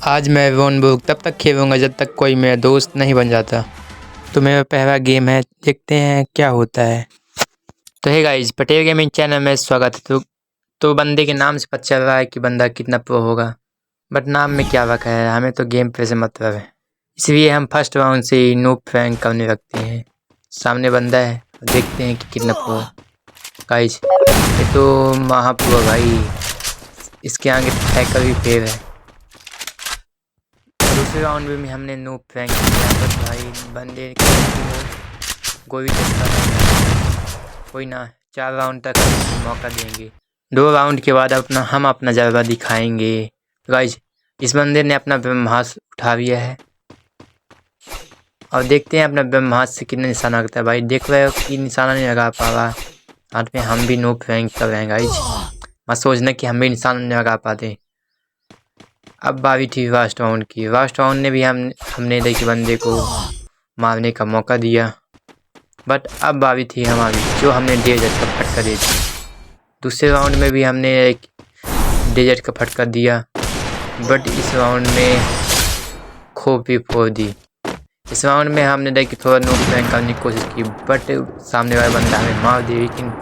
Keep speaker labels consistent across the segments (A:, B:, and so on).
A: आज मैं one book तब तक खेलूँगा जब तक कोई मेरा दोस्त नहीं बन जाता। तो मेरा पहला गेम है, देखते हैं क्या होता है। तो hey guys, Patel gaming channel में स्वागत है। तो बंदे के नाम से पता चल रहा है कि बंदा कितना प्रो होगा, बट नाम में क्या रखा है, हमें तो गेम प्ले से मतलब है। इसलिए हम फर्स्ट राउंड से ही नूब रैंक करने लगते हैं। सामने बंदा है, देखते हैं कि कितना प्रो है। गाइस ये तो महाप्रो भाई, इसके आगे हैकर भी फेल है। दूसरे राउंड में हमने नूब रैंक किया, बट भाई बंदे गोली चलता है। कोई ना, 4 राउंड तक मौका देंगे। 2 राउंड के बाद हम अपना जलवा दिखाएंगे। गाइस इस बंदे ने अपना ब्रह्मास्त्र उठा लिया है और देखते हैं अपना ब्रह्मास्त्र से कितना निशाना लगता है। भाई देख रहे हो कि निशाना नहीं लगा पा रहा। हाथ में हम भी नूब रैंक कर रहे हैं गाइस, मत सोचना कि हम भी निशाना नहीं लगा पाते। अब बारी थी लास्ट राउंड की। लास्ट राउंड ने भी हमने देखी बंदे को मारने का मौका दिया, बट अब बारी थी हमारी, जो हमने डेजर्ट का फटका दे दिया। दूसरे राउंड में भी हमने एक डेजर्ट का फटका दिया, बट इस राउंड में खूब भी फोड़ दी। इस राउंड में हमने देखी थोड़ा नूब रैंक करने की कोशिश की, बट सामने वाला बंदा हमें मार दिया। लेकिन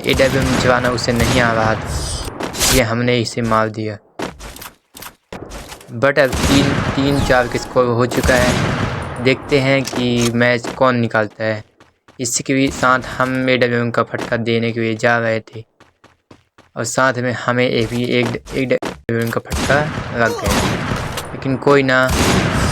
A: AWM चलाना उसे नहीं आ रहा था, इसलिए हमने इसे मार दिया। बट अब 3-4 का स्कोर हो चुका है। देखते हैं कि मैच कौन निकालता है। इसके साथ हम AWM का फटका देने के लिए जा रहे थे और साथ में हमें एक AWM का फटका लग गया। लेकिन कोई ना,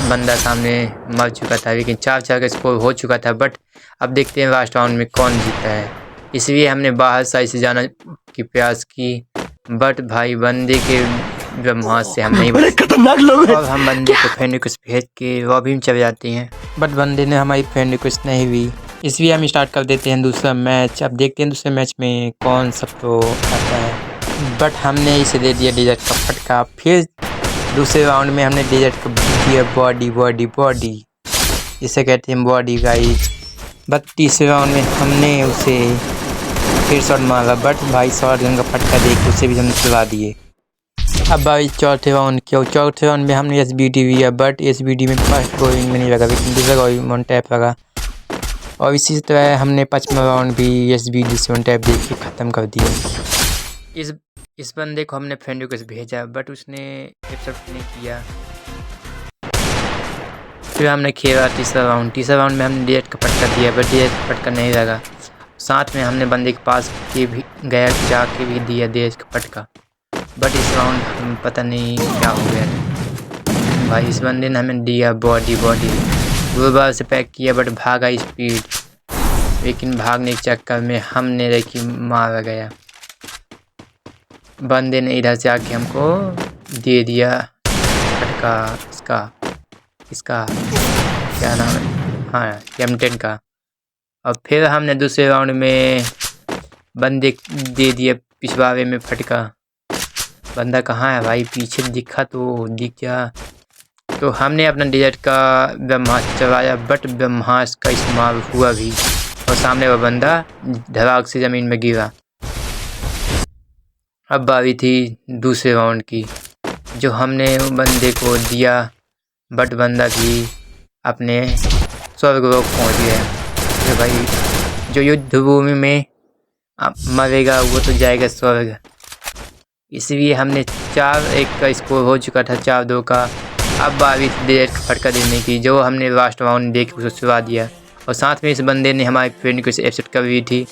A: बंदा सामने मर चुका था। लेकिन 4-4 का स्कोर हो चुका था। बट अब देखते हैं लास्ट राउंड में कौन जीता है। इसलिए हमने बाहर साइड से जाना की प्रयास की, बट भाई बंदे के ब्रह्मास्त्र से हम नहीं बचे। खतरनाक लोग हैं। और हम बंदे को फ्रेंड रिक्वेस्ट भेज के लॉबी में चले जाते हैं, बट बंदे ने हमारी फ्रेंड रिक्वेस्ट नहीं हुई। इसलिए हम स्टार्ट कर देते हैं दूसरा मैच। अब देखते हैं दूसरे मैच में कौन सा प्रो आता है। बट हमने इसे दे दिया डेजर्ट का फटका। फिर दूसरे राउंड में हमने डेजर्ट को दिया बॉडी, इसे कहते हैं बॉडी गाइस। बट तीसरे राउंड में हमने उसे फिर शॉट मारा, बट भाई शॉट गन का फटका देख उसे भी हमने चला दिए। अब भाई चौथे राउंड में हमने SBD लिया, बट SBD में फर्स्ट गोइंग में नहीं लगा, लेकिन दूसरा गोइंग वन टैप लगा। और इसी तरह हमने 5वां राउंड भी SBD से वन टैप देख के ख़त्म कर दिया। इस बंदे को हमने फ्रेंड रिक्वेस्ट भेजा, बट उसने एक्सेप्ट नहीं किया। फिर हमने खेला तीसरा राउंड में हमने डेजर्ट का फटका दिया, बट डेजर्ट का फटका नहीं लगा। साथ में हमने बंदे के पास के भी गया, जाके भी दिया डेजर्ट का फटका, बट इस राउंड हम पता नहीं क्या हो गया। भाई इस बंदे ने हमें दिया बॉडी बार से पैक किया, बट भागा स्पीड। लेकिन भागने के चक्कर में हमने देखी मारा गया। बंदे ने इधर से आके हमको दे दिया फटका। इसका क्या नाम है, हाँ M10 का। और फिर हमने दूसरे राउंड में बंदे दे दिया पिछवाड़े में फटका। बंदा कहाँ है भाई, पीछे दिखा तो दिख जा। तो हमने अपना डेजर्ट का ब्रह्मास्त्र चलाया, बट ब्रह्मास्त्र का इस्तेमाल हुआ भी और सामने वह बंदा धड़ाक से ज़मीन में गिरा। अब बारी थी दूसरे राउंड की, जो हमने बंदे को दिया, बट बंदा भी अपने स्वर्ग लोक पहुँच गया। तो भाई जो युद्ध भूमि में मरेगा वो तो जाएगा स्वर्ग। इसलिए हमने 4-1 का स्कोर हो चुका था, 4-2 का। अब बारी डेजर्ट का फटका देने की, जो हमने लास्ट राउंड देख के उसे छुड़ा दिया। और साथ में इस बंदे ने हमारी फ्रेंड को एक्सेप्ट कर ली थी।